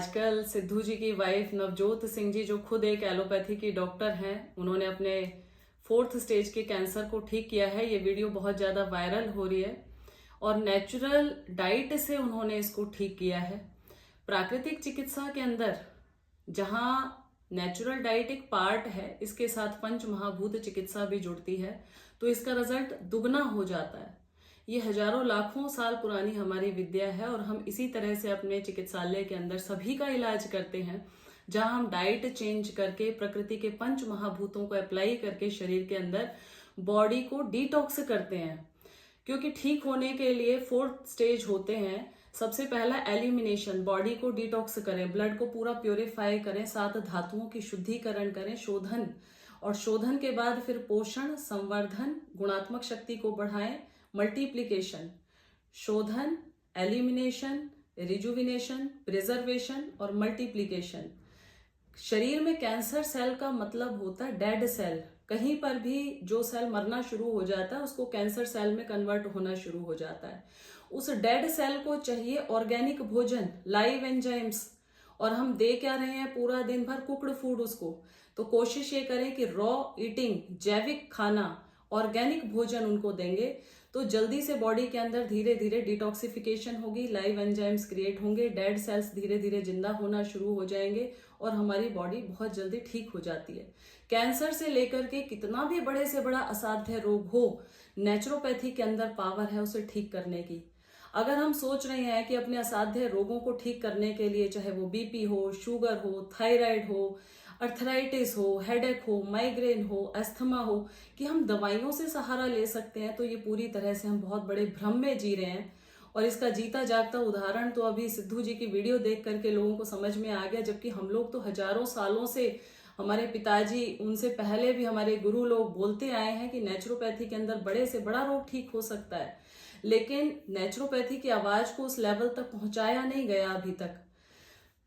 आजकल सिद्धू जी की वाइफ नवजोत सिंह जी, जो खुद एक एलोपैथी की डॉक्टर हैं, उन्होंने अपने 4th स्टेज के कैंसर को ठीक किया है। ये वीडियो बहुत ज़्यादा वायरल हो रही है और नेचुरल डाइट से उन्होंने इसको ठीक किया है। प्राकृतिक चिकित्सा के अंदर जहाँ नेचुरल डाइट एक पार्ट है, इसके साथ पंच महाभूत चिकित्सा भी जुड़ती है, तो इसका रिजल्ट दुगना हो जाता है। ये हजारों लाखों साल पुरानी हमारी विद्या है और हम इसी तरह से अपने चिकित्सालय के अंदर सभी का इलाज करते हैं, जहां हम डाइट चेंज करके प्रकृति के पंच महाभूतों को अप्लाई करके शरीर के अंदर बॉडी को डिटॉक्स करते हैं। क्योंकि ठीक होने के लिए 4th स्टेज होते हैं। सबसे पहला एलिमिनेशन, बॉडी को डिटॉक्स करें, ब्लड को पूरा प्योरीफाई करें, 7 धातुओं की शुद्धिकरण करें, शोधन, और शोधन के बाद फिर पोषण, संवर्धन, गुणात्मक शक्ति को बढ़ाएं, मल्टीप्लिकेशन, शोधन, एलिमिनेशन, रिजुविनेशन, प्रिजर्वेशन और मल्टीप्लिकेशन। शरीर में कैंसर सेल का मतलब होता है डेड सेल। कहीं पर भी जो सेल मरना शुरू हो जाता है उसको कैंसर सेल में कन्वर्ट होना शुरू हो जाता है। उस डेड सेल को चाहिए ऑर्गेनिक भोजन, लाइव एंजाइम्स, और हम दे क्या रहे हैं पूरा दिन भर? कुकड फूड उसको। तो कोशिश ये करें कि रॉ ईटिंग, जैविक खाना, ऑर्गेनिक भोजन उनको देंगे, तो जल्दी से बॉडी के अंदर धीरे धीरे डिटॉक्सिफिकेशन होगी, लाइव एंजाइम्स क्रिएट होंगे, डेड सेल्स धीरे धीरे जिंदा होना शुरू हो जाएंगे और हमारी बॉडी बहुत जल्दी ठीक हो जाती है। कैंसर से लेकर के कितना भी बड़े से बड़ा असाध्य रोग हो, नेचुरोपैथी के अंदर पावर है उसे ठीक करने की। अगर हम सोच रहे हैं कि अपने असाध्य रोगों को ठीक करने के लिए, चाहे वो बीपी हो, शुगर हो, थायराइड हो, अर्थराइटिस हो, हेडेक हो, माइग्रेन हो, अस्थमा हो, कि हम दवाइयों से सहारा ले सकते हैं, तो ये पूरी तरह से हम बहुत बड़े भ्रम में जी रहे हैं। और इसका जीता जागता उदाहरण तो अभी सिद्धू जी की वीडियो देख करके लोगों को समझ में आ गया, जबकि हम लोग तो हजारों सालों से, हमारे पिताजी, उनसे पहले भी हमारे गुरु लोग बोलते आए हैं कि नेचुरोपैथी के अंदर बड़े से बड़ा रोग ठीक हो सकता है, लेकिन नेचुरोपैथी की आवाज को उस लेवल तक पहुंचाया नहीं गया अभी तक।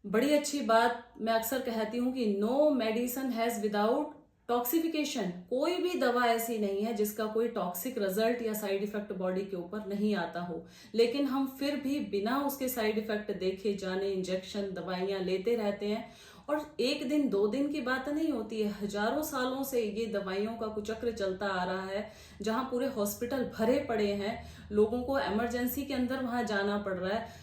बड़ी अच्छी बात मैं अक्सर कहती हूँ कि नो मेडिसिन हैज विदाउट टॉक्सिफिकेशन। कोई भी दवा ऐसी नहीं है जिसका कोई टॉक्सिक रिजल्ट या साइड इफेक्ट बॉडी के ऊपर नहीं आता हो, लेकिन हम फिर भी बिना उसके साइड इफेक्ट देखे जाने इंजेक्शन, दवाइयां लेते रहते हैं। और एक दिन 2 दिन की बात नहीं होती है, हजारों सालों से ये दवाइयों का कुचक्र चलता आ रहा है, जहां पूरे हॉस्पिटल भरे पड़े हैं, लोगों को इमरजेंसी के अंदर वहां जाना पड़ रहा है।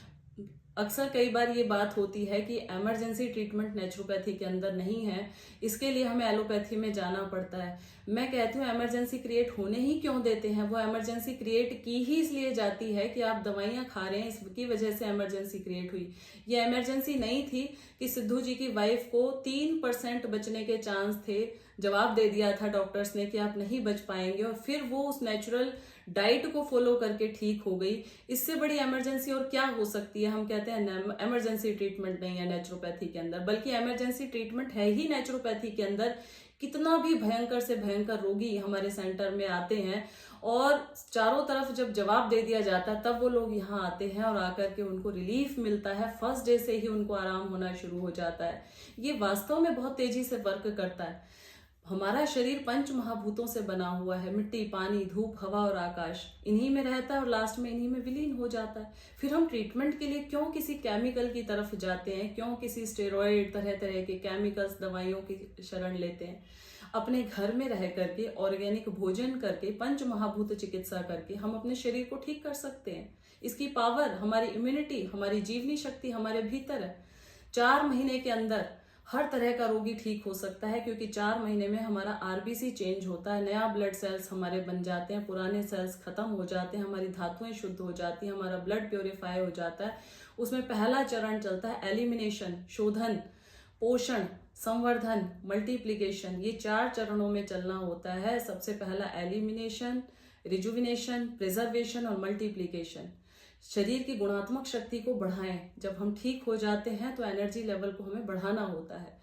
अक्सर कई बार ये बात होती है कि इमरजेंसी ट्रीटमेंट नेचुरोपैथी के अंदर नहीं है, इसके लिए हमें एलोपैथी में जाना पड़ता है। मैं कहती हूँ इमरजेंसी क्रिएट होने ही क्यों देते हैं? वो इमरजेंसी क्रिएट की ही इसलिए जाती है कि आप दवाइयाँ खा रहे हैं, इसकी वजह से इमरजेंसी क्रिएट हुई। ये इमरजेंसी नहीं थी कि सिद्धू जी की वाइफ को 3% बचने के चांस थे, जवाब दे दिया था डॉक्टर्स ने कि आप नहीं बच पाएंगे, और फिर वो उस नेचुरल डाइट को फॉलो करके ठीक हो गई। इससे बड़ी इमरजेंसी और क्या हो सकती है? हम कहते हैं इमरजेंसी ट्रीटमेंट नहीं है नेचुरोपैथी के अंदर, बल्कि इमरजेंसी ट्रीटमेंट है ही नेचुरोपैथी के अंदर। कितना भी भयंकर से भयंकर रोगी हमारे सेंटर में आते हैं और चारों तरफ जब जवाब दे दिया जाता है, तब वो लोग यहाँ आते हैं और आकर के उनको रिलीफ मिलता है। फर्स्ट डे से ही उनको आराम होना शुरू हो जाता है। ये वास्तव में बहुत तेजी से वर्क करता है। हमारा शरीर पंच महाभूतों से बना हुआ है, मिट्टी, पानी, धूप, हवा और आकाश, इन्हीं में रहता है और लास्ट में इन्हीं में विलीन हो जाता है। फिर हम ट्रीटमेंट के लिए क्यों किसी केमिकल की तरफ जाते हैं? क्यों किसी स्टेरॉइड, तरह तरह के केमिकल्स, दवाइयों की शरण लेते हैं? अपने घर में रह करके, ऑर्गेनिक भोजन करके, पंच महाभूत चिकित्सा करके हम अपने शरीर को ठीक कर सकते हैं। इसकी पावर, हमारी इम्यूनिटी, हमारी जीवनी शक्ति हमारे भीतर है। 4 महीने के अंदर हर तरह का रोगी ठीक हो सकता है, क्योंकि 4 महीने में हमारा आरबीसी चेंज होता है, नया ब्लड सेल्स हमारे बन जाते हैं, पुराने सेल्स खत्म हो जाते हैं, हमारी धातुएं शुद्ध हो जाती हैं, हमारा ब्लड प्योरीफाई हो जाता है। उसमें पहला चरण चलता है एलिमिनेशन, शोधन, पोषण, संवर्धन, मल्टीप्लिकेशन। ये 4 चरणों में चलना होता है। सबसे पहला एलिमिनेशन, रिजुविनेशन, प्रिजर्वेशन और मल्टीप्लिकेशन। शरीर की गुणात्मक शक्ति को बढ़ाएं। जब हम ठीक हो जाते हैं तो एनर्जी लेवल को हमें बढ़ाना होता है।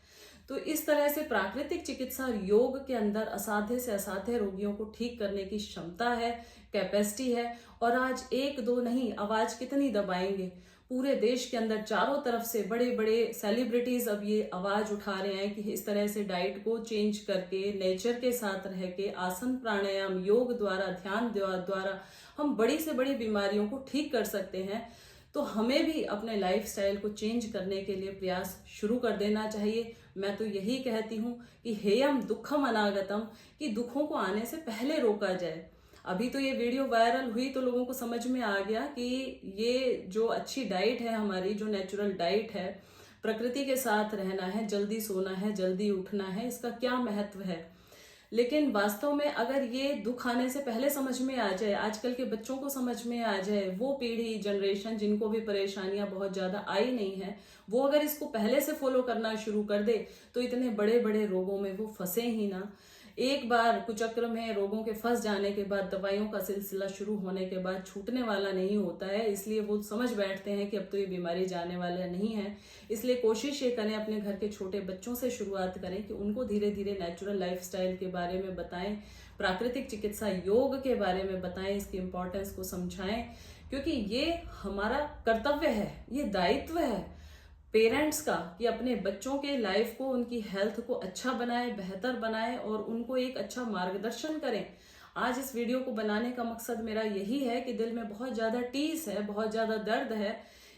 तो इस तरह से प्राकृतिक चिकित्सा और योग के अंदर असाध्य से असाध्य रोगियों को ठीक करने की क्षमता है, कैपेसिटी है। और आज 1-2 नहीं, आवाज कितनी दबाएंगे? पूरे देश के अंदर चारों तरफ से बड़े बड़े सेलिब्रिटीज अब ये आवाज उठा रहे हैं कि इस तरह से डाइट को चेंज करके, नेचर के साथ रह के, आसन, प्राणायाम, योग द्वारा, ध्यान द्वारा हम बड़ी से बड़ी बीमारियों को ठीक कर सकते हैं। तो हमें भी अपने लाइफस्टाइल को चेंज करने के लिए प्रयास शुरू कर देना चाहिए। मैं तो यही कहती हूँ कि हेयम दुखम अनागतम, कि दुखों को आने से पहले रोका जाए। अभी तो ये वीडियो वायरल हुई तो लोगों को समझ में आ गया कि ये जो अच्छी डाइट है हमारी, जो नेचुरल डाइट है, प्रकृति के साथ रहना है, जल्दी सोना है, जल्दी उठना है, इसका क्या महत्व है। लेकिन वास्तव में अगर ये दुख आने से पहले समझ में आ जाए, आजकल के बच्चों को समझ में आ जाए, वो पीढ़ी जनरेशन जिनको भी परेशानियां बहुत ज्यादा आई नहीं है, वो अगर इसको पहले से फॉलो करना शुरू कर दे तो इतने बड़े बड़े रोगों में वो फंसे ही ना। एक बार कुचक्र में रोगों के फंस जाने के बाद, दवाइयों का सिलसिला शुरू होने के बाद छूटने वाला नहीं होता है। इसलिए वो समझ बैठते हैं कि अब तो ये बीमारी जाने वाला नहीं है। इसलिए कोशिश ये करें, अपने घर के छोटे बच्चों से शुरुआत करें कि उनको धीरे धीरे नेचुरल लाइफस्टाइल के बारे में बताएं, प्राकृतिक चिकित्सा योग के बारे में बताएं, इसकी इम्पोर्टेंस को समझाएं, क्योंकि ये हमारा कर्तव्य है, ये दायित्व है पेरेंट्स का कि अपने बच्चों के लाइफ को, उनकी हेल्थ को अच्छा बनाए, बेहतर बनाए और उनको एक अच्छा मार्गदर्शन करें। आज इस वीडियो को बनाने का मकसद मेरा यही है कि दिल में बहुत ज़्यादा टीस है, बहुत ज़्यादा दर्द है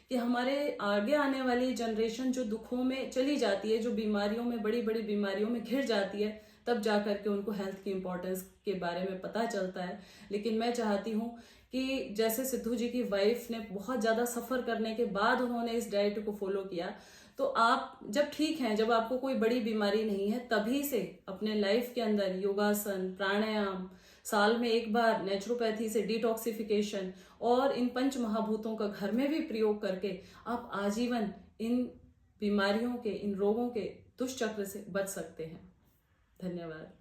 कि हमारे आगे आने वाली जनरेशन जो दुखों में चली जाती है, जो बीमारियों में, बड़ी बड़ी बीमारियों में घिर जाती है, तब जा करके उनको हेल्थ की इम्पोर्टेंस के बारे में पता चलता है। लेकिन मैं चाहती हूँ कि जैसे सिद्धू जी की वाइफ ने बहुत ज़्यादा सफ़र करने के बाद उन्होंने इस डाइट को फॉलो किया, तो आप जब ठीक हैं, जब आपको कोई बड़ी बीमारी नहीं है, तभी से अपने लाइफ के अंदर योगासन, प्राणायाम, साल में एक बार नेचुरोपैथी से डिटॉक्सिफिकेशन और इन पंच महाभूतों का घर में भी प्रयोग करके आप आजीवन इन बीमारियों के, इन रोगों के दुष्चक्र से बच सकते हैं। धन्यवाद।